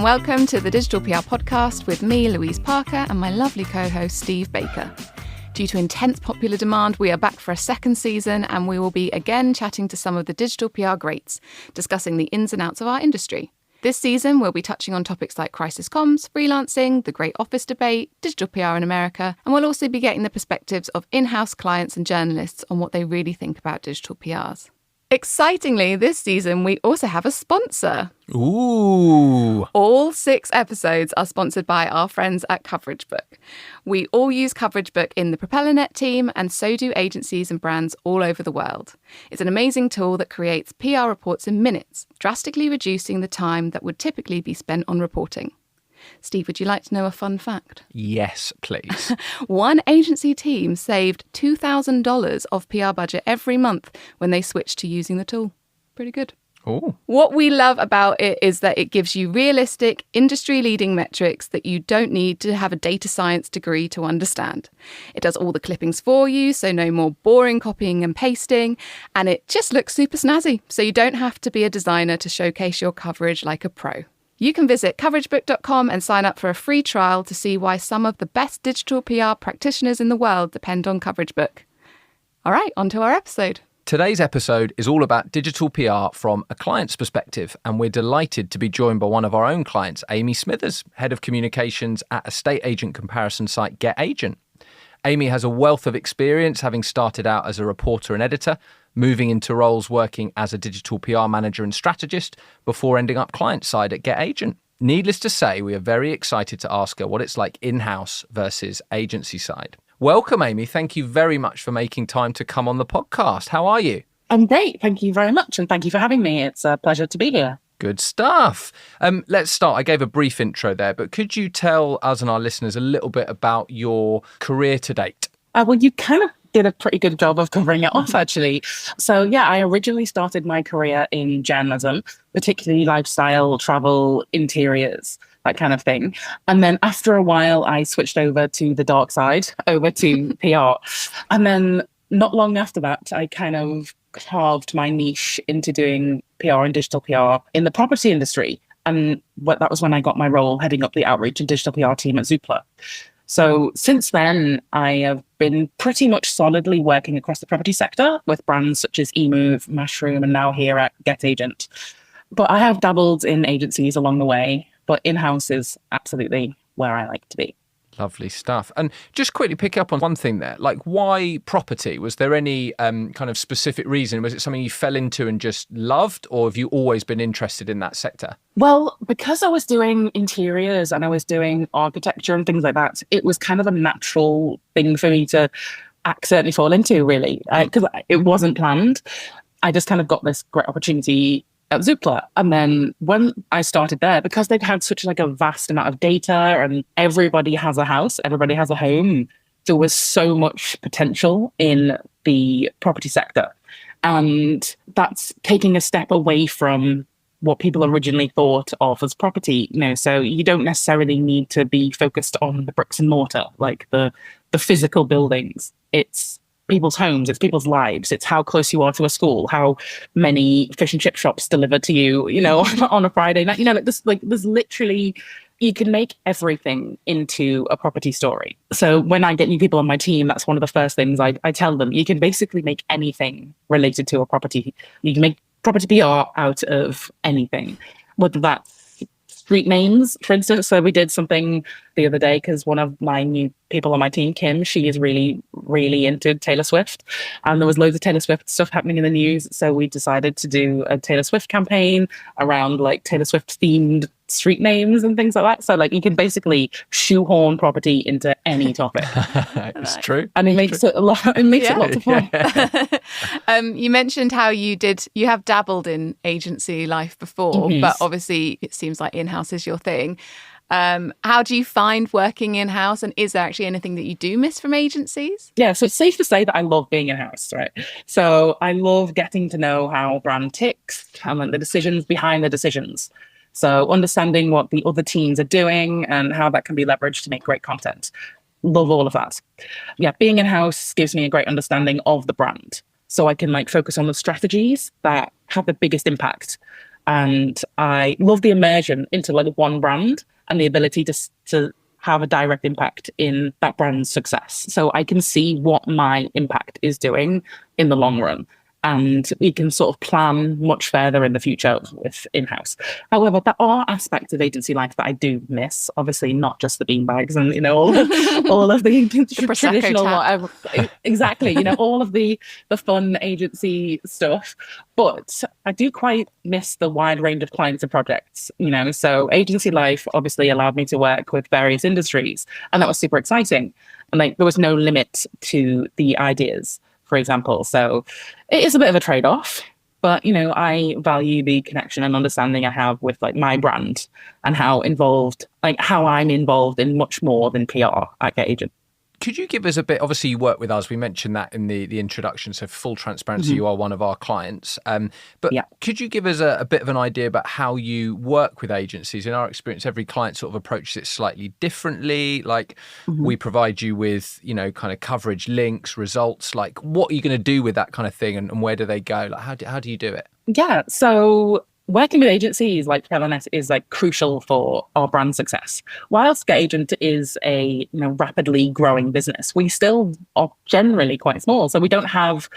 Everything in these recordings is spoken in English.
and welcome to the Digital PR Podcast with me, Louise Parker, and my lovely co-host, Steve Baker. Due to intense popular demand, we are back for a second season, and we will be again chatting to some of the digital PR greats, discussing the ins and outs of our industry. This season, we'll be touching on topics like crisis comms, freelancing, the great office debate, digital PR in America, and we'll also be getting the perspectives of in-house clients and journalists on what they really think about digital PRs. Excitingly, this season, we also have a sponsor. Ooh. All 6 episodes are sponsored by our friends at CoverageBook. We all use CoverageBook in the PropellerNet team, and so do agencies and brands all over the world. It's an amazing tool that creates PR reports in minutes, drastically reducing the time that would typically be spent on reporting. Steve, would you like to know a fun fact? Yes, please. One agency team saved $2,000 of PR budget every month when they switched to using the tool. Pretty good. Oh. What we love about it is that it gives you realistic, industry-leading metrics that you don't need to have a data science degree to understand. It does all the clippings for you, so no more boring copying and pasting, and it just looks super snazzy, so you don't have to be a designer to showcase your coverage like a pro. You can visit coveragebook.com and sign up for a free trial to see why some of the best digital PR practitioners in the world depend on CoverageBook. All right, on to our episode. Today's episode is all about digital PR from a client's perspective, and we're delighted to be joined by one of our own clients, Amy Smithers, Head of Communications at estate agent comparison site GetAgent. Amy has a wealth of experience, having started out as a reporter and editor, moving into roles working as a digital PR manager and strategist, before ending up client-side at GetAgent. Needless to say, we are very excited to ask her what it's like in-house versus agency side. Welcome, Amy. Thank you very much for making time to come on the podcast. How are you? I'm great. Thank you very much. And thank you for having me. It's a pleasure to be here. Good stuff. Let's start. I gave a brief intro there, but could you tell us and our listeners a little bit about your career to date? Well, you kind of did a pretty good job of covering it off, actually. So, yeah, I originally started my career in journalism, particularly lifestyle, travel, interiors, that kind of thing. And then after a while, I switched over to the dark side, over to PR. And then not long after that, I kind of carved my niche into doing PR and digital PR in the property industry. And that was when I got my role heading up the outreach and digital PR team at Zoopla. So since then, I have been pretty much solidly working across the property sector with brands such as eMove, Mashroom, and now here at GetAgent. But I have dabbled in agencies along the way, but in-house is absolutely where I like to be. Lovely stuff. And just quickly pick up on one thing there, like why property? Was there any kind of specific reason? Was it something you fell into and just loved, or have you always been interested in that sector? Well, because I was doing interiors and I was doing architecture and things like that, it was kind of a natural thing for me to accidentally fall into, really, because it wasn't planned. I just kind of got this great opportunity at Zoopla. And then when I started there, because they'd had such like a vast amount of data and everybody has a house, everybody has a home, there was so much potential in the property sector. And that's taking a step away from what people originally thought of as property. So you don't necessarily need to be focused on the bricks and mortar, like the physical buildings. It's people's homes, it's people's lives, it's how close you are to a school, how many fish and chip shops deliver to you, on a Friday night. There's literally, you can make everything into a property story. So when I get new people on my team, that's one of the first things I tell them. You can basically make anything related to a property. You can make property PR out of anything, whether that's street names, for instance. So we did something the other day because one of my new people on my team, Kim, she is really, really into Taylor Swift. And there was loads of Taylor Swift stuff happening in the news. So we decided to do a Taylor Swift campaign around like Taylor Swift themed street names and things like that. So like you can basically shoehorn property into any topic. It's true. And it makes it a lot, it makes it lots of fun. Yeah. You mentioned how you have dabbled in agency life before, but obviously it seems like in-house is your thing. How do you find working in-house, and is there actually anything that you do miss from agencies? Yeah, so it's safe to say that I love being in-house, right? So I love getting to know how brand ticks and like the decisions behind the decisions. So understanding what the other teams are doing and how that can be leveraged to make great content. Love all of that. Yeah, being in-house gives me a great understanding of the brand. So I can like focus on the strategies that have the biggest impact. And I love the immersion into like one brand and the ability to have a direct impact in that brand's success. So I can see what my impact is doing in the long run. And we can sort of plan much further in the future with in-house. However, there are aspects of agency life that I do miss. Obviously, not just the beanbags and, you know, all of the traditional whatever. Exactly, you know, all of the fun agency stuff. But I do quite miss the wide range of clients and projects, you know. So agency life obviously allowed me to work with various industries, and that was super exciting. And like there was no limit to the ideas, for example. So it is a bit of a trade-off, but, you know, I value the connection and understanding I have with like my brand and how I'm involved in much more than PR at Get Agent. Could you give us a bit, obviously you work with us, we mentioned that in the introduction, so full transparency, you are one of our clients. But could you give us a bit of an idea about how you work with agencies? In our experience, every client sort of approaches it slightly differently. Like we provide you with, you know, kind of coverage, links, results, like what are you going to do with that kind of thing and where do they go? Like how do you do it? Yeah, so working with agencies like LNS is like crucial for our brand success. Whilst Get Agent is a rapidly growing business, we still are generally quite small. So we don't have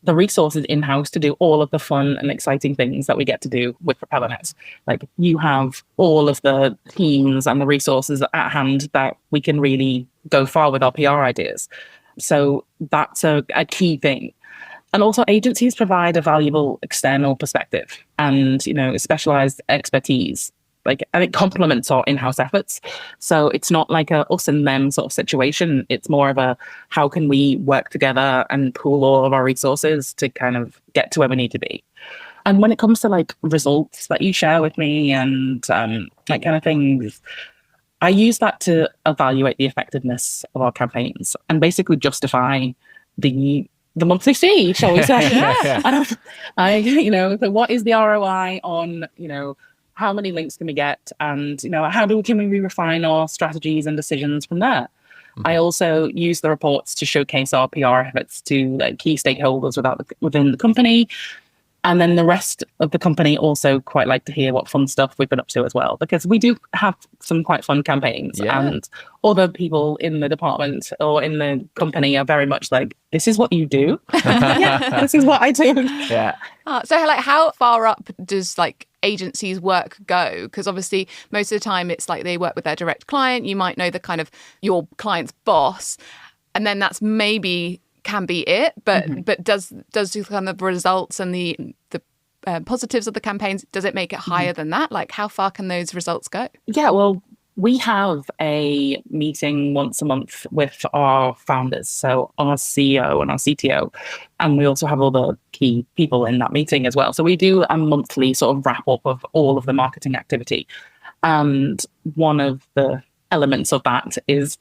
the resources in-house to do all of the fun and exciting things that we get to do with PropellerNet. Like you have all of the teams and the resources at hand that we can really go far with our PR ideas. So that's a key thing. And also agencies provide a valuable external perspective and, you know, specialized expertise, and it complements our in-house efforts. So it's not like a us and them sort of situation. It's more of a, how can we work together and pool all of our resources to kind of get to where we need to be. And when it comes to like results that you share with me and that kind of things, I use that to evaluate the effectiveness of our campaigns and basically justify the monthly fee, shall we say? So what is the ROI on, you know, how many links can we get, and, you know, can we refine our strategies and decisions from there? I also use the reports to showcase our PR efforts to like key stakeholders within the company. And then the rest of the company also quite like to hear what fun stuff we've been up to as well, because we do have some quite fun campaigns and other people in the department or in the company are very much like, this is what you do. This is what I do. Yeah. So like how far up does like agencies work go? Because obviously most of the time it's like they work with their direct client. You might know the kind of your client's boss, and then that's maybe can be it, but does the kind of results and the positives of the campaigns, does it make it higher than that? Like how far can those results go? Yeah, well, we have a meeting once a month with our founders, so our CEO and our CTO, and we also have all the key people in that meeting as well. So we do a monthly sort of wrap up of all of the marketing activity, and one of the elements of that is,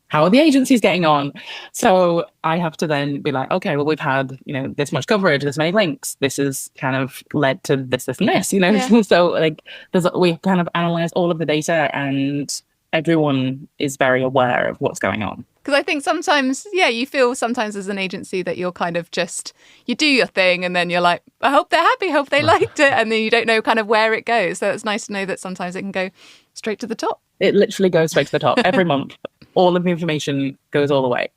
how are the agencies getting on? So I have to then be like, okay, well, we've had, you know, this much coverage, this many links. This has kind of led to this and this, you know? Yeah. So like we kind of analyze all of the data and everyone is very aware of what's going on. Because I think sometimes, you feel sometimes as an agency that you're kind of just, you do your thing and then you're like, I hope they're happy, hope they liked it. And then you don't know kind of where it goes. So it's nice to know that sometimes it can go straight to the top. It literally goes straight to the top every month. All of the information goes all the way.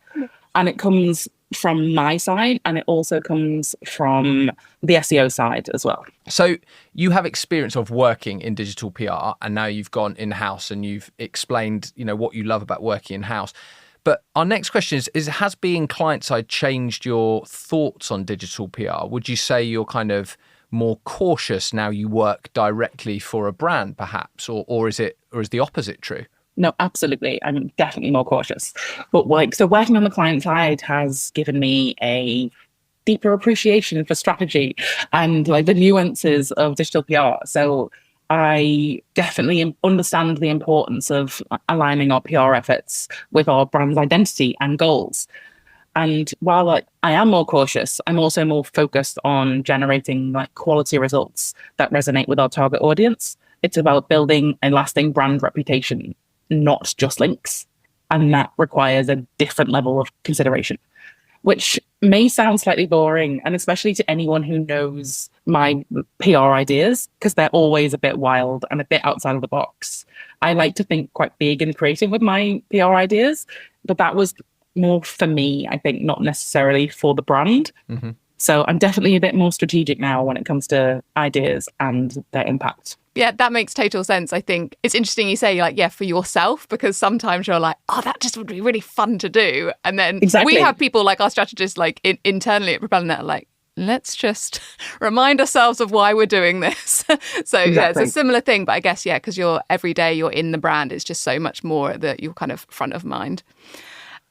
And it comes from my side and it also comes from the SEO side as well. So you have experience of working in digital PR and now you've gone in-house and you've explained, you know, what you love about working in-house. But our next question is has being client-side changed your thoughts on digital PR? Would you say you're kind of more cautious now you work directly for a brand perhaps, or is the opposite true? No, absolutely. I'm definitely more cautious. But so working on the client side has given me a deeper appreciation for strategy and like the nuances of digital PR. So I definitely understand the importance of aligning our PR efforts with our brand's identity and goals. And while I am more cautious, I'm also more focused on generating like quality results that resonate with our target audience. It's about building a lasting brand reputation, not just links. And that requires a different level of consideration. which may sound slightly boring, and especially to anyone who knows my PR ideas, because they're always a bit wild and a bit outside of the box. I like to think quite big and creative with my PR ideas, but that was more for me, I think, not necessarily for the brand. Mm-hmm. So I'm definitely a bit more strategic now when it comes to ideas and their impact. Yeah, that makes total sense. I think it's interesting you say, like, yeah, for yourself, because sometimes you're like, oh, that just would be really fun to do. And then we have people like our strategists, like internally at Propellernet, like, let's just remind ourselves of why we're doing this. So yeah, it's a similar thing. But I guess, yeah, because you're every day you're in the brand, it's just so much more that you're kind of front of mind.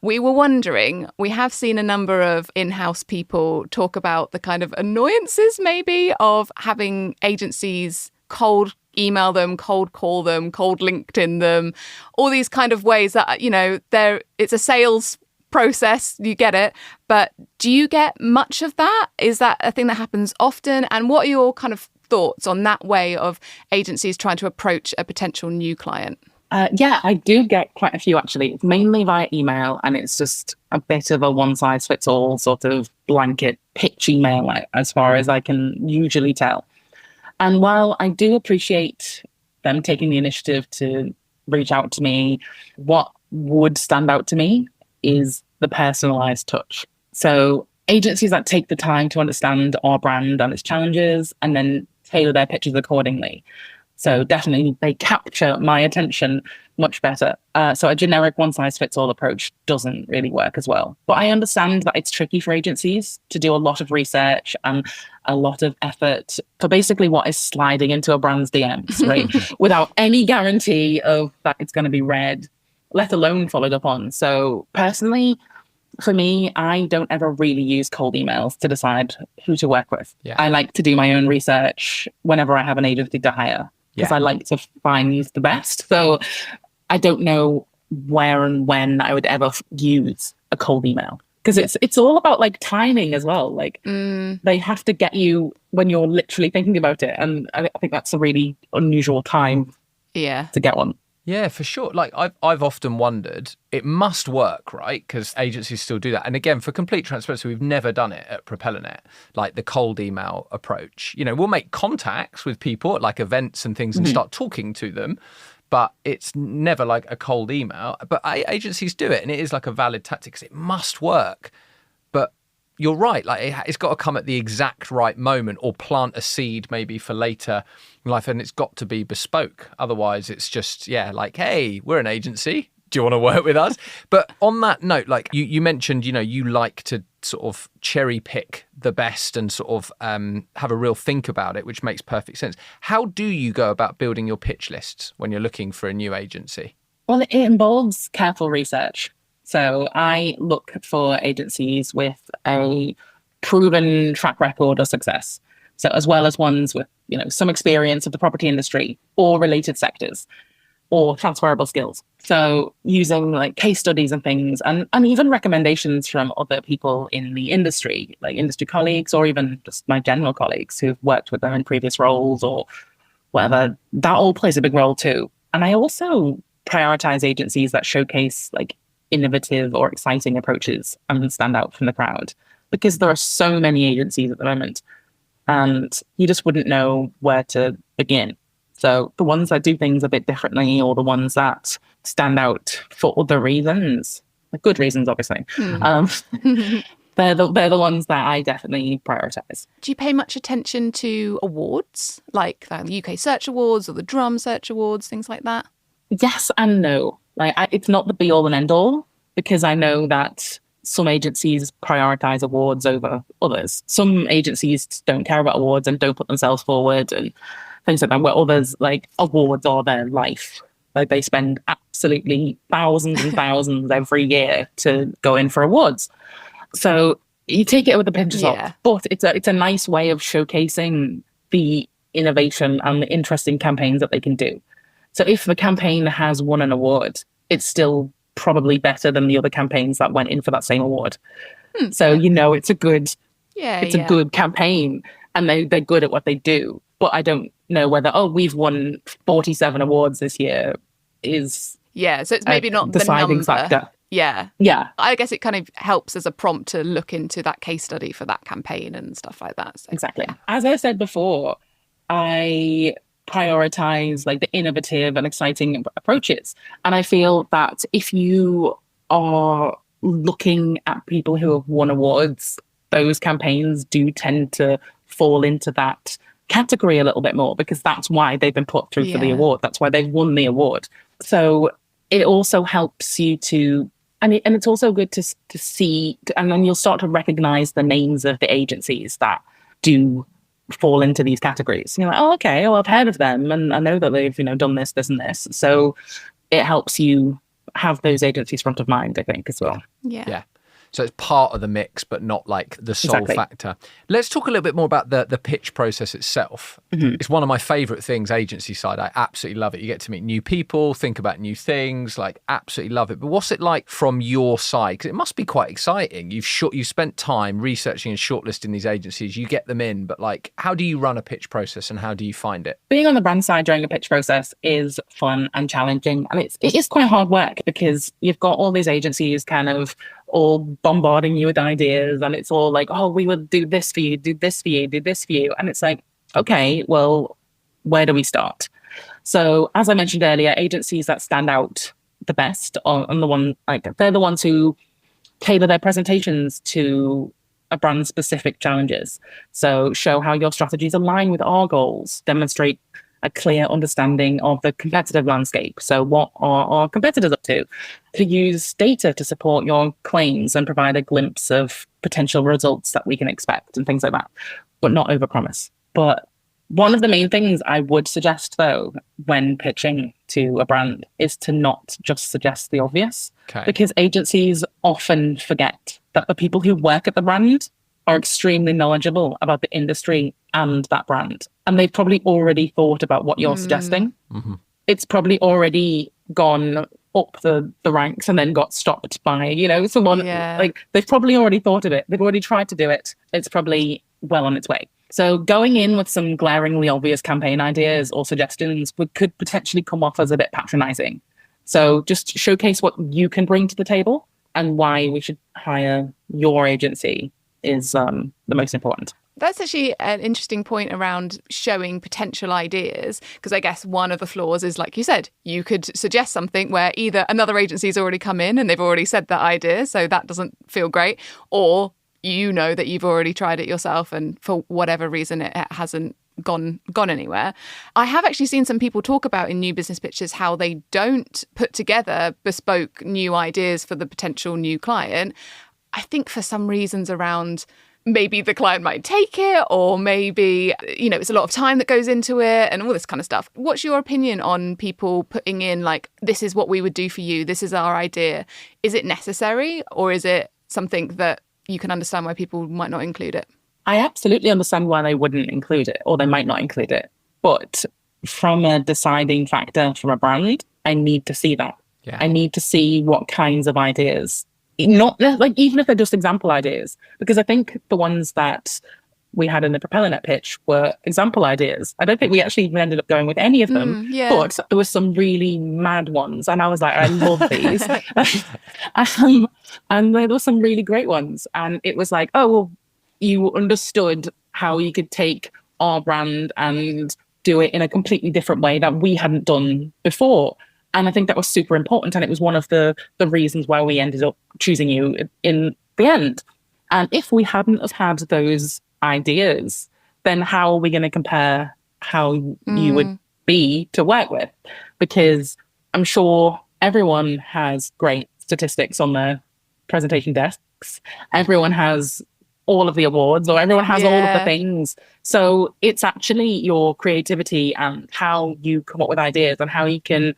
We were wondering, we have seen a number of in-house people talk about the kind of annoyances maybe of having agencies cold email them, cold call them, cold LinkedIn them, all these kind of ways that, you know, it's a sales process, you get it. But do you get much of that? Is that a thing that happens often? And what are your kind of thoughts on that way of agencies trying to approach a potential new client? Yeah, I do get quite a few actually. It's mainly via email, and it's just a bit of a one-size-fits-all sort of blanket pitch email, as far as I can usually tell. And while I do appreciate them taking the initiative to reach out to me, what would stand out to me is the personalized touch. So agencies that take the time to understand our brand and its challenges and then tailor their pitches accordingly. So definitely they capture my attention much better. So a generic one-size-fits-all approach doesn't really work as well. But I understand that it's tricky for agencies to do a lot of research and a lot of effort for basically what is sliding into a brand's DMs, right? Without any guarantee of that it's going to be read, let alone followed up on. So personally, for me, I don't ever really use cold emails to decide who to work with. Yeah. I like to do my own research whenever I have an agency to hire, because I like to find the best. So I don't know where and when I would ever use a cold email, because it's all about like timing as well. Like they have to get you when you're literally thinking about it. And I think that's a really unusual time to get one. Yeah, for sure. Like I've often wondered, it must work, right? Because agencies still do that. And again, for complete transparency, we've never done it at Propellernet, like the cold email approach. You know, we'll make contacts with people at like events and things and start talking to them, but it's never like a cold email. But agencies do it, and it is like a valid tactic because it must work. But you're right, like it's got to come at the exact right moment or plant a seed maybe for later in life, and it's got to be bespoke. Otherwise it's just, like, hey, we're an agency. Do you want to work with us? But on that note, like you mentioned, you know, you like to sort of cherry pick the best and sort of have a real think about it, which makes perfect sense. How do you go about building your pitch lists when you're looking for a new agency? Well, it involves careful research. So I look for agencies with a proven track record of success. So as well as ones with, you know, some experience of the property industry or related sectors or transferable skills. So using like case studies and things and even recommendations from other people in the industry, like industry colleagues or even just my general colleagues who've worked with them in previous roles or whatever, that all plays a big role too. And I also prioritize agencies that showcase like innovative or exciting approaches and stand out from the crowd, because there are so many agencies at the moment and you just wouldn't know where to begin. So the ones that do things a bit differently or the ones that stand out for other reasons, like good reasons, obviously, they're the ones that I definitely prioritize. Do you pay much attention to awards like the UK Search Awards or the Drum Search Awards, things like that? Yes and no. Like it's not the be all and end all, because I know that some agencies prioritize awards over others. Some agencies don't care about awards and don't put themselves forward and things like that, where others, like, awards are their life. Like they spend absolutely thousands and thousands every year to go in for awards. So you take it with a pinch of salt, but it's a nice way of showcasing the innovation and the interesting campaigns that they can do. So if the campaign has won an award, it's still probably better than the other campaigns that went in for that same award. So, you know, it's a good, a good campaign and they're good at what they do. But I don't know whether, we've won 47 awards this year is so it's maybe not the deciding number. factor. Yeah. Yeah, I guess it kind of helps as a prompt to look into that case study for that campaign and stuff like that. So, exactly. yeah. As I said before, I prioritize like the innovative and exciting approaches. And I feel that if you are looking at people who have won awards, those campaigns do tend to fall into that category a little bit more because that's why they've been put through for the Yeah. award. That's why they've won the award. So it also helps you to, and it's also good to see, and then you'll start to recognize the names of the agencies that do fall into these categories. You're like, oh, okay, well, I've heard of them, and I know that they've done this, this, and this. So it helps you have those agencies front of mind, I think, as well. Yeah. So it's part of the mix, but not like the sole Exactly. factor. Let's talk a little bit more about the pitch process itself. Mm-hmm. It's one of my favorite things, agency side. I absolutely love it. You get to meet new people, think about new things, like absolutely love it. But what's it like from your side? Because it must be quite exciting. You've spent time researching and shortlisting these agencies. You get them in, but like, how do you run a pitch process and how do you find it? Being on the brand side during a pitch process is fun and challenging, and it is quite hard work because you've got all these agencies kind of all bombarding you with ideas, and it's all like, oh, we will do this for you, do this for you, do this for you. And it's like, okay, well, where do we start? So as I mentioned earlier, agencies that stand out the best are the one, like they're the ones who tailor their presentations to a brand specific challenges. So show how your strategies align with our goals, demonstrate a clear understanding of the competitive landscape. So what are our competitors up to use data to support your claims and provide a glimpse of potential results that we can expect and things like that, but not overpromise. But one of the main things I would suggest, though, when pitching to a brand is to not just suggest the obvious, because agencies often forget that the people who work at the brand are extremely knowledgeable about the industry and that brand. And they've probably already thought about what you're suggesting. Mm-hmm. It's probably already gone up the ranks and then got stopped by, someone. Like they've probably already thought of it. They've already tried to do it. It's probably well on its way. So going in with some glaringly obvious campaign ideas or suggestions could potentially come off as a bit patronizing. So just showcase what you can bring to the table and why we should hire your agency is the most important. That's actually an interesting point around showing potential ideas, because I guess one of the flaws is, like you said, you could suggest something where either another agency's already come in and they've already said that idea, so that doesn't feel great, or you know that you've already tried it yourself and for whatever reason it hasn't gone anywhere. I have actually seen some people talk about in new business pitches how they don't put together bespoke new ideas for the potential new client. I think for some reasons around maybe the client might take it, or maybe, it's a lot of time that goes into it and all this kind of stuff. What's your opinion on people putting in like, this is what we would do for you, this is our idea? Is it necessary, or is it something that you can understand why people might not include it? I absolutely understand why they wouldn't include it, or they might not include it. But from a deciding factor from a brand, I need to see that. Yeah. I need to see what kinds of ideas, not like even if they're just example ideas, because I think the ones that we had in the PropellerNet pitch were example ideas. I don't think we actually even ended up going with any of them, but there were some really mad ones. And I was like, I love these. And there were some really great ones. And it was like, oh, well, you understood how you could take our brand and do it in a completely different way that we hadn't done before. And I think that was super important. And it was one of the reasons why we ended up choosing you in the end. And if we hadn't have had those ideas, then how are we going to compare how you would be to work with? Because I'm sure everyone has great statistics on their presentation desks. Everyone has all of the awards, or everyone has all of the things. So it's actually your creativity and how you come up with ideas and how you can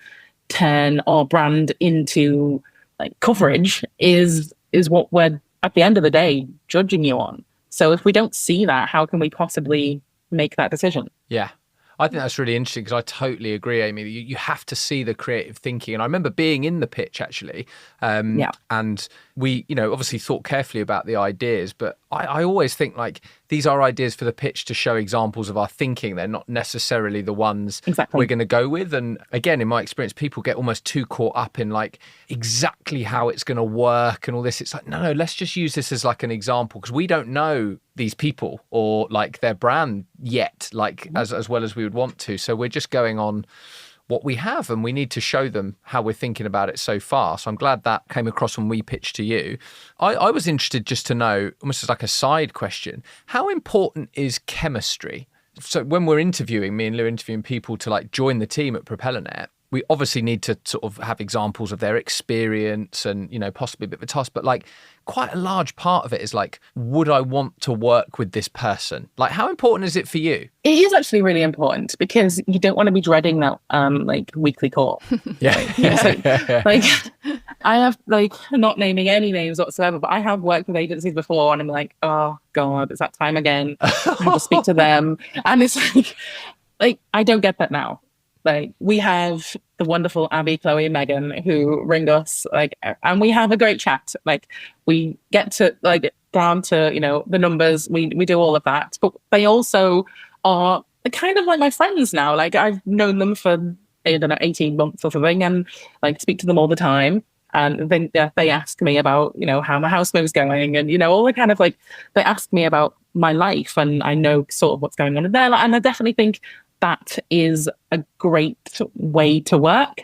turn our brand into like coverage is what we're at the end of the day judging you on. So if we don't see that, how can we possibly make that decision? Yeah. I think that's really interesting because I totally agree, Amy. You have to see the creative thinking. And I remember being in the pitch, actually. And we, obviously thought carefully about the ideas, but I always think like these are ideas for the pitch to show examples of our thinking. They're not necessarily the ones we're going to go with. And again, in my experience, people get almost too caught up in like exactly how it's going to work and all this. It's like, no, let's just use this as like an example, because we don't know these people or like their brand yet, like as well as we would want to. So we're just going on what we have, and we need to show them how we're thinking about it so far. So I'm glad that came across when we pitched to you. I was interested just to know, almost as like a side question, how important is chemistry? So when we're interviewing, me and Lou are interviewing people to like join the team at PropellerNet, we obviously need to sort of have examples of their experience and, you know, possibly a bit of a task, but like quite a large part of it is like, would I want to work with this person? Like, how important is it for you? It is actually really important, because you don't want to be dreading that like weekly call. Like I have, like, not naming any names whatsoever, but I have worked with agencies before and I'm like, oh God, it's that time again. I have to speak to them. And it's like I don't get that now. Like, we have the wonderful Abby, Chloe, and Megan who ring us, like, and we have a great chat. Like, we get to like down to, you know, the numbers. We do all of that, but they also are kind of like my friends now. Like, I've known them for, I don't know, 18 months or something, and like speak to them all the time. And then they ask me about, you know, how my house move's going, and, you know, all the kind of like, they ask me about my life, and I know sort of what's going on in there. And I definitely think that is a great way to work,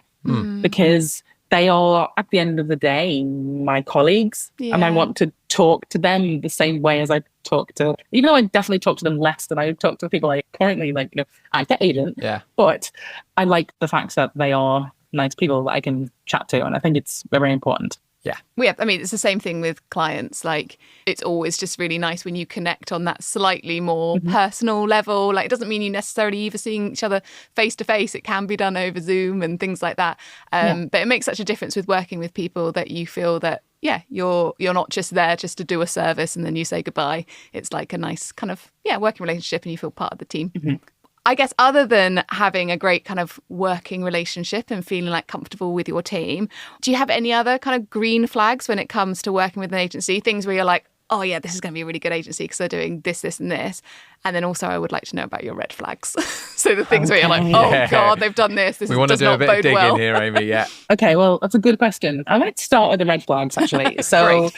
because they are, at the end of the day, my colleagues, and I want to talk to them the same way as I talk to, you know, I definitely talk to them less than I talk to people like currently, like, you know, I get agent, but I like the fact that they are nice people that I can chat to, and I think it's very important. Yeah, I mean, it's the same thing with clients. Like, it's always just really nice when you connect on that slightly more personal level. Like, it doesn't mean you necessarily either seeing each other face to face. It can be done over Zoom and things like that. But it makes such a difference with working with people that you feel that, you're not just there just to do a service and then you say goodbye. It's like a nice kind of, working relationship, and you feel part of the team. I guess other than having a great kind of working relationship and feeling like comfortable with your team, do you have any other kind of green flags when it comes to working with an agency? Things where you're like, oh yeah, this is going to be a really good agency because they're doing this, this and this. And then also I would like to know about your red flags. So the things where you're like, oh God, they've done this. This we want to do a bit of digging here, Amy. Okay, well, that's a good question. I might start with the red flags, actually. So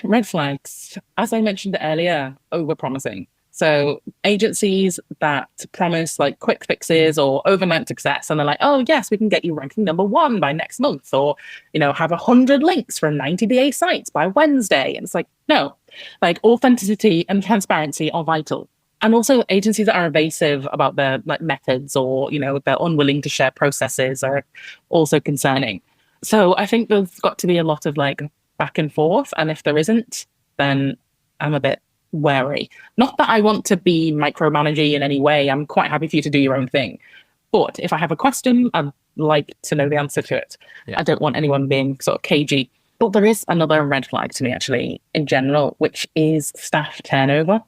red flags, as I mentioned earlier, over-promising. So agencies that promise like quick fixes or overnight success, and they're like, oh yes, we can get you ranking #1 by next month, or, you know, have 100 links from 90 BA sites by Wednesday. And it's like, no, like authenticity and transparency are vital. And also agencies that are evasive about their like methods, or, you know, they're unwilling to share processes, are also concerning. So I think there's got to be a lot of like back and forth. And if there isn't, then I'm a bit wary. Not that I want to be micromanaging in any way. I'm quite happy for you to do your own thing. But if I have a question, I'd like to know the answer to it. I don't want anyone being sort of cagey. But there is another red flag to me, actually, in general, which is staff turnover.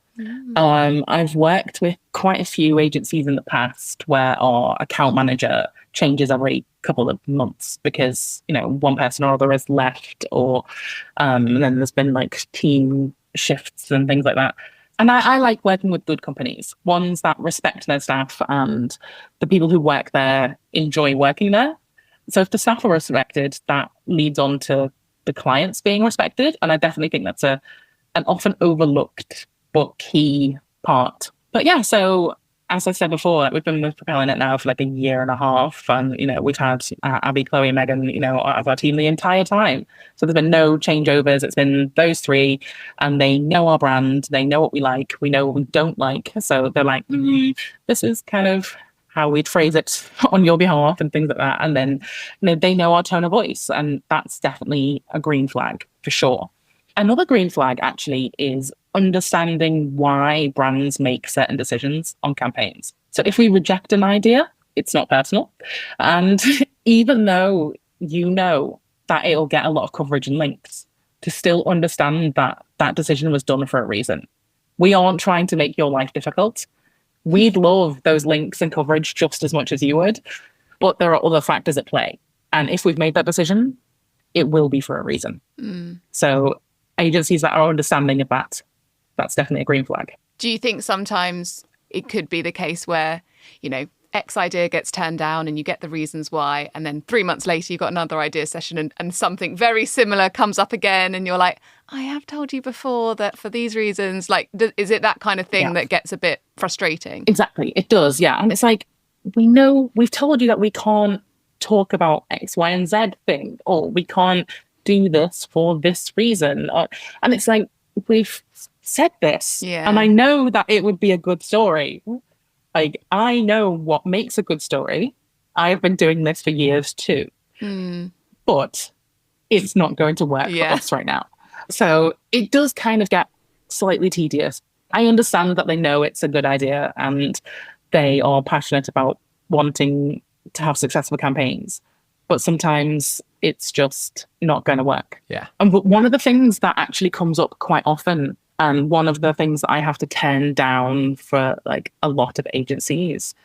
I've worked with quite a few agencies in the past where our account manager changes every couple of months because, you know, one person or other has left, or and then there's been like team shifts and things like that. And I like working with good companies, ones that respect their staff and the people who work there enjoy working there. So if the staff are respected, that leads on to the clients being respected. And I definitely think that's an often overlooked but key part. But yeah, so as I said before, like, we've been with PropellerNet now for like a year and a half, and, you know, we've had Abby, Chloe, and Megan, you know, as our team the entire time. So there's been no changeovers. It's been those three, and they know our brand. They know what we like. We know what we don't like. So they're like, this is kind of how we'd phrase it on your behalf and things like that. And then, you know, they know our tone of voice, and that's definitely a green flag for sure. Another green flag actually is understanding why brands make certain decisions on campaigns. So if we reject an idea, it's not personal. And even though you know that it'll get a lot of coverage and links, to still understand that that decision was done for a reason. We aren't trying to make your life difficult. We'd love those links and coverage just as much as you would, but there are other factors at play. And if we've made that decision, it will be for a reason. So agencies that are understanding of that, that's definitely a green flag. Do you think sometimes it could be the case where, X idea gets turned down and you get the reasons why, and then 3 months later you've got another idea session and something very similar comes up again and you're like, I have told you before that for these reasons, like, is it that kind of thing that gets a bit frustrating? Exactly. It does, yeah. And it's like, we've told you that we can't talk about X, Y, and Z thing, or we can't do this for this reason. And it's like, we've said this, and I know that it would be a good story. Like, I know what makes a good story. I've been doing this for years too. But it's not going to work for us right now. So it does kind of get slightly tedious. I understand that they know it's a good idea and they are passionate about wanting to have successful campaigns. But sometimes it's just not going to work. Yeah. And one of the things that actually comes up quite often, and one of the things that I have to turn down for like a lot of agencies,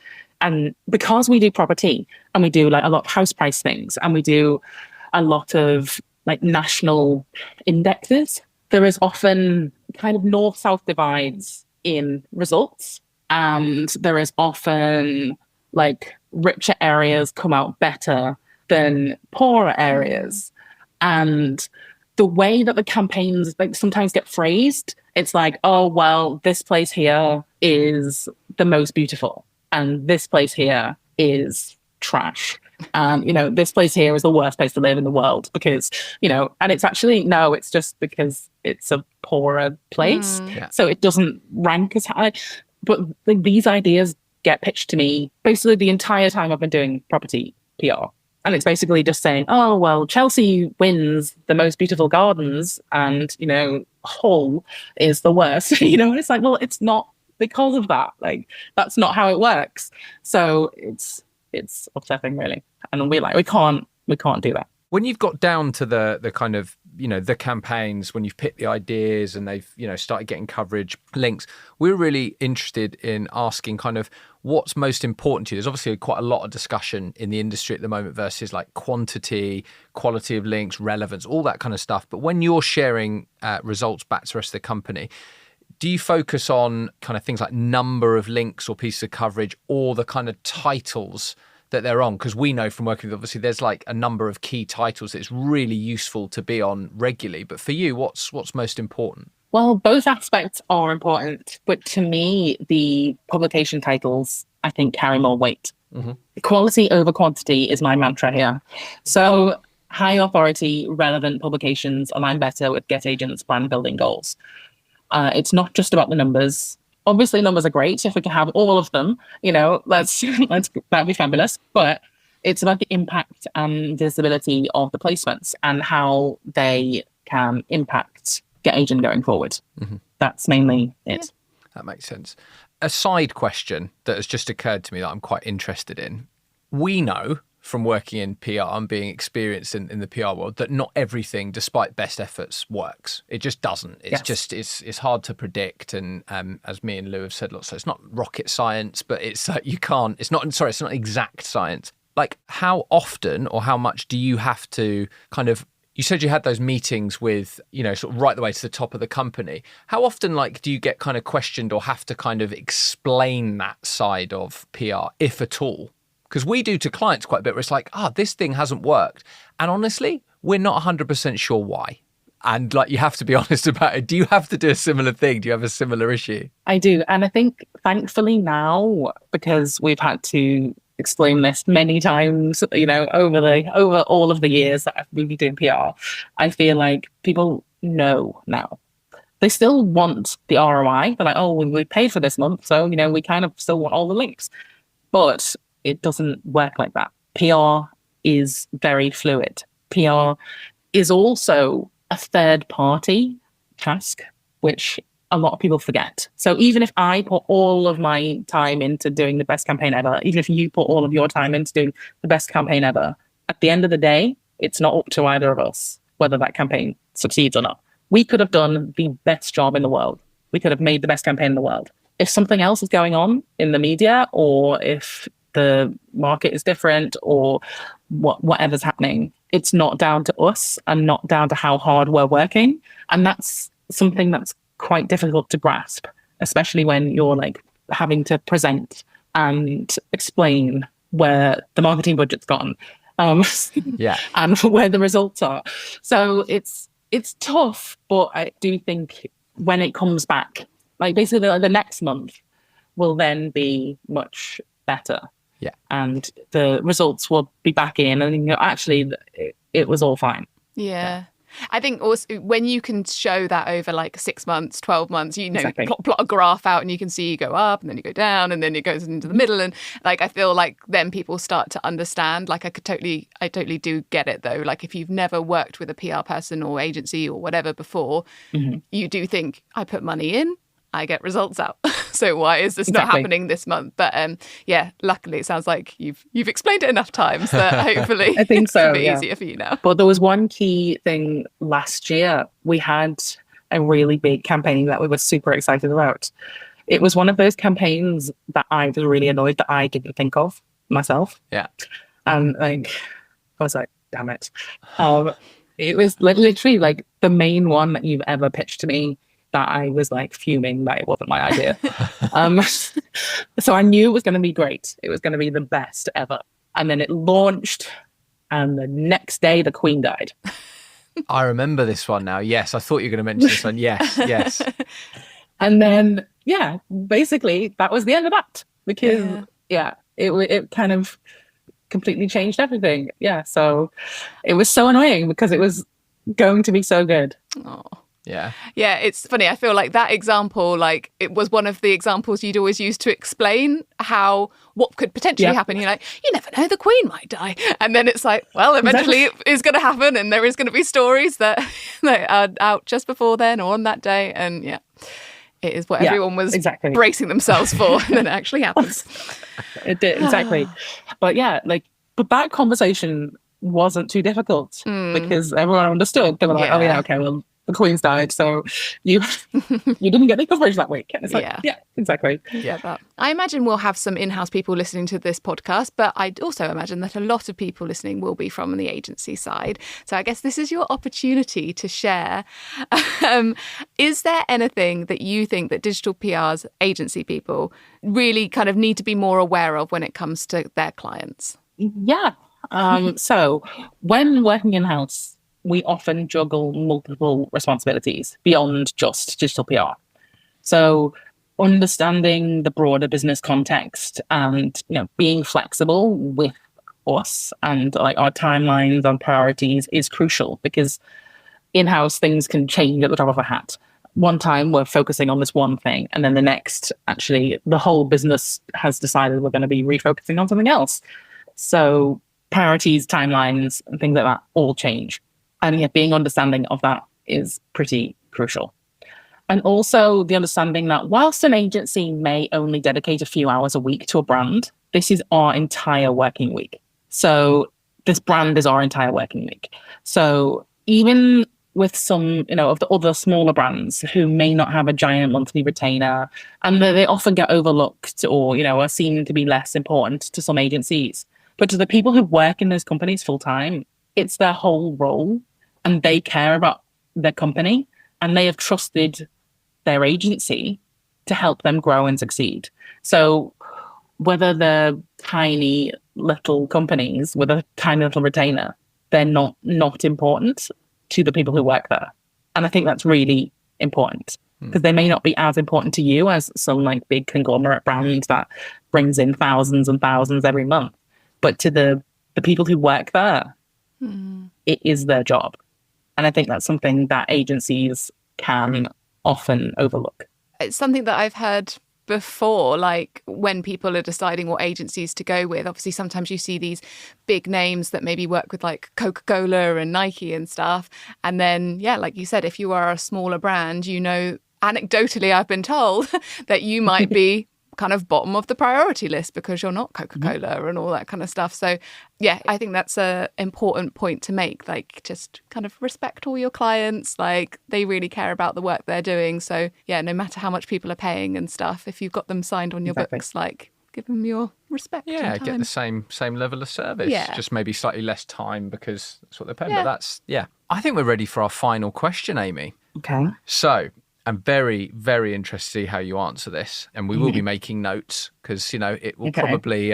and because we do property and we do like a lot of house price things and we do a lot of like national indexes, there is often kind of north-south divides in results. And there is often like richer areas come out better than poorer areas. And the way that the campaigns like sometimes get phrased, it's like, oh, well, this place here is the most beautiful and this place here is trash. And, this place here is the worst place to live in the world because, and it's actually, no, it's just because it's a poorer place. So it doesn't rank as high. But like, these ideas get pitched to me basically the entire time I've been doing property PR. And it's basically just saying, oh, well, Chelsea wins the most beautiful gardens and, Hull is the worst. And it's like, well, it's not because of that. Like, that's not how it works. So it's upsetting, really. And we can't do that. When you've got down to the kind of, the campaigns, when you've picked the ideas and they've, started getting coverage links, we're really interested in asking kind of what's most important to you. There's obviously quite a lot of discussion in the industry at the moment versus like quantity, quality of links, relevance, all that kind of stuff. But when you're sharing results back to the rest of the company, do you focus on kind of things like number of links or pieces of coverage or the kind of titles that they're on? Because we know from working with, obviously, there's like a number of key titles that it's really useful to be on regularly. But for you, what's most important? Well, both aspects are important. But to me, the publication titles, I think, carry more weight. Quality over quantity is my mantra here. So high authority, relevant publications align better with Get Agent's plan building goals. It's not just about the numbers. Obviously, numbers are great. If we can have all of them, that'd be fabulous. But it's about the impact and visibility of the placements and how they can impact Get Agent going forward. That's mainly it. That makes sense. A side question that has just occurred to me that I'm quite interested in. We know from working in PR and being experienced in the PR world that not everything, despite best efforts, works. It just doesn't. It's it's hard to predict. And as me and Lou have said lots, so it's not rocket science, but it's it's not exact science. Like, how often or how much do you have to kind of, you said you had those meetings with, sort of right the way to the top of the company. How often, do you get kind of questioned or have to kind of explain that side of PR, if at all? Because we do to clients quite a bit where it's like, this thing hasn't worked. And honestly, we're not 100% sure why. And you have to be honest about it. Do you have to do a similar thing? Do you have a similar issue? I do. And I think thankfully now, because we've had to explain this many times, over all of the years that I've been doing PR, I feel like people know now. They still want the ROI. They're like, oh, we paid for this month. So, we kind of still want all the links. But it doesn't work like that. PR is very fluid. PR is also a third party task, which a lot of people forget. So even if I put all of my time into doing the best campaign ever, even if you put all of your time into doing the best campaign ever, at the end of the day, it's not up to either of us whether that campaign succeeds or not. We could have done the best job in the world. We could have made the best campaign in the world. If something else is going on in the media, or if the market is different, or whatever's happening, it's not down to us and not down to how hard we're working. And that's something that's quite difficult to grasp, especially when you're like having to present and explain where the marketing budget's gone, and where the results are. So it's tough, but I do think when it comes back, like basically the next month will then be much better. Yeah. And the results will be back in, and actually it was all fine. Yeah. I think also when you can show that over like 6 months, 12 months, Exactly. plot a graph out and you can see you go up and then you go down and then it goes into the middle. And like, I feel like then people start to understand. Like I totally do get it though. Like if you've never worked with a PR person or agency or whatever before, you do think I put money in, I get results out. So why is this not happening this month? But luckily it sounds like you've explained it enough times that hopefully I think so, it'll be easier for you now. But there was one key thing last year. We had a really big campaign that we were super excited about. It was one of those campaigns that I was really annoyed that I didn't think of myself. Yeah. And like, I was like, damn it. It was literally like the main one that you've ever pitched to me that I was like fuming that it wasn't my idea. So I knew it was going to be great. It was going to be the best ever. And then it launched and the next day the Queen died. I remember this one now. Yes, I thought you were going to mention this one. Yes. And then, basically that was the end of that because it kind of completely changed everything. Yeah. So it was so annoying because it was going to be so good. Oh. Yeah. Yeah, it's funny. I feel like that example, like it was one of the examples you'd always use to explain what could potentially happen. You're like, you never know, the Queen might die. And then it's like, well, eventually it is going to happen and there is going to be stories that are out just before then or on that day. And it is what everyone was bracing themselves for. And then it actually happens. It did, exactly. But but that conversation wasn't too difficult because everyone understood. They were like, oh yeah, okay, well, the Queen's died, so you didn't get the coverage that week. And it's like, exactly. Yeah, I imagine we'll have some in-house people listening to this podcast, but I also imagine that a lot of people listening will be from the agency side. So I guess this is your opportunity to share. Is there anything that you think that digital PR's agency people really kind of need to be more aware of when it comes to their clients? Yeah. So when working in-house, we often juggle multiple responsibilities beyond just digital PR. So understanding the broader business context and being flexible with us and like our timelines and priorities is crucial because in-house things can change at the drop of a hat. One time we're focusing on this one thing and then the next, actually, the whole business has decided we're going to be refocusing on something else. So priorities, timelines, and things like that all change. And being understanding of that is pretty crucial. And also the understanding that whilst an agency may only dedicate a few hours a week to a brand, this is our entire working week. So this brand is our entire working week. So even with some, of the other smaller brands who may not have a giant monthly retainer, and they often get overlooked or, are seen to be less important to some agencies. But to the people who work in those companies full time, it's their whole role. And they care about their company and they have trusted their agency to help them grow and succeed. So whether they're tiny little companies with a tiny little retainer, they're not important to the people who work there. And I think that's really important because they may not be as important to you as some like big conglomerate brand that brings in thousands and thousands every month. But to the people who work there, it is their job. And I think that's something that agencies can often overlook. It's something that I've heard before, like when people are deciding what agencies to go with. Obviously, sometimes you see these big names that maybe work with like Coca-Cola and Nike and stuff. And then, like you said, if you are a smaller brand, anecdotally, I've been told that you might be kind of bottom of the priority list because you're not Coca-Cola and all that kind of stuff. So I think that's an important point to make, like just kind of respect all your clients, like they really care about the work they're doing. So no matter how much people are paying and stuff, if you've got them signed on your books, like give them your respect. Yeah, and get time. the same level of service. Yeah. Just maybe slightly less time because that's what they're paying. Yeah. But that's, I think we're ready for our final question, Amy. Okay. So I'm very, very interested to see how you answer this. And we will be making notes because, it will probably,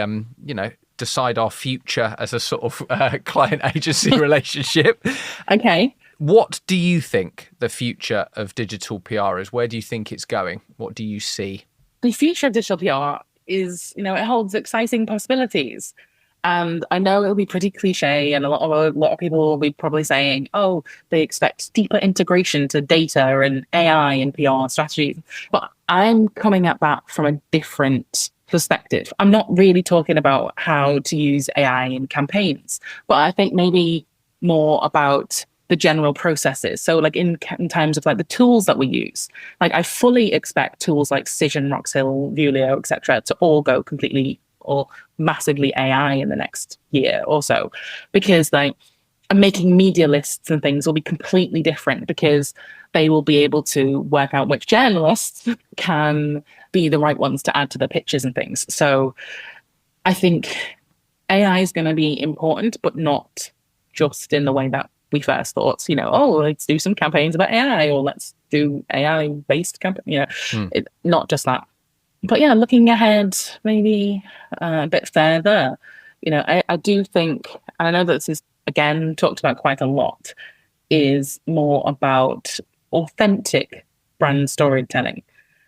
decide our future as a sort of client agency relationship. Okay. What do you think the future of digital PR is? Where do you think it's going? What do you see? The future of digital PR is, it holds exciting possibilities. And I know it'll be pretty cliche, and a lot of people will be probably saying, oh, they expect deeper integration to data and AI and PR strategies. But I'm coming at that from a different perspective. I'm not really talking about how to use AI in campaigns, but I think maybe more about the general processes. So like in terms of like the tools that we use, like I fully expect tools like Cision, Roxhill, Viewleo, etc. to all go completely or massively AI in the next year or so, because like making media lists and things will be completely different because they will be able to work out which journalists can be the right ones to add to the pitches and things. So I think AI is going to be important, but not just in the way that we first thought, let's do some campaigns about AI or let's do AI-based campaign, not just that. But yeah, looking ahead, maybe a bit further, I do think, and I know that this is, again, talked about quite a lot, is more about authentic brand storytelling.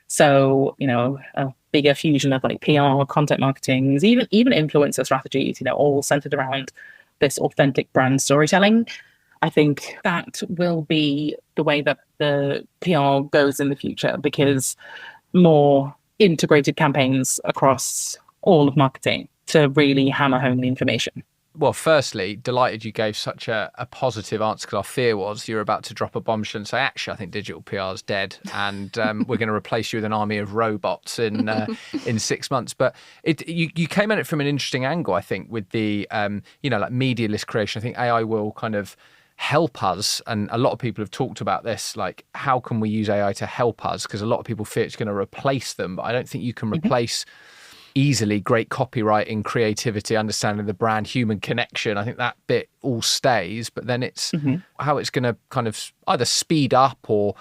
So, a bigger fusion of like PR, content marketing, even influencer strategies, all centered around this authentic brand storytelling. I think that will be the way that the PR goes in the future, because more integrated campaigns across all of marketing to really hammer home the information. Well, firstly, delighted you gave such a positive answer, because our fear was you're about to drop a bombshell and say, actually, I think digital PR is dead and we're going to replace you with an army of robots in 6 months. But you came at it from an interesting angle, I think, with the, like media list creation. I think AI will kind of help us, and a lot of people have talked about this, like how can we use AI to help us, because a lot of people fear it's going to replace them, but I don't think you can replace easily great copywriting, creativity, understanding the brand, human connection. I think that bit all stays, but then it's how it's going to kind of either speed up or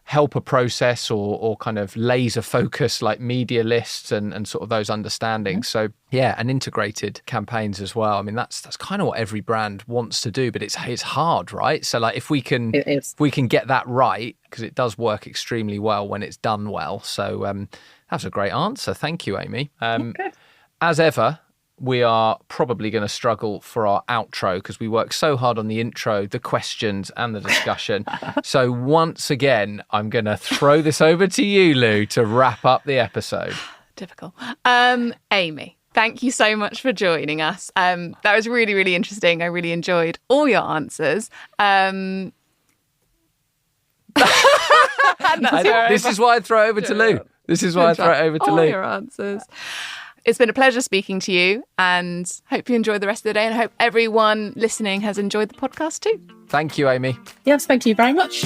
help a process or kind of laser focus like media lists and sort of those understandings. So yeah, and integrated campaigns as well. I mean, that's kind of what every brand wants to do, but it's hard, right? So like if we can get that right, because it does work extremely well when it's done well. So that's a great answer. Thank you, Amy. As ever, we are probably going to struggle for our outro because we work so hard on the intro, the questions and the discussion. So once again, I'm going to throw this over to you, Lou, to wrap up the episode. Difficult. Amy, thank you so much for joining us. That was really, really interesting. I really enjoyed all your answers. This is why I throw it over to Lou. This is why I throw it over to Lou. All your answers. It's been a pleasure speaking to you, and hope you enjoy the rest of the day, and I hope everyone listening has enjoyed the podcast too. Thank you, Amy. Yes, thank you very much.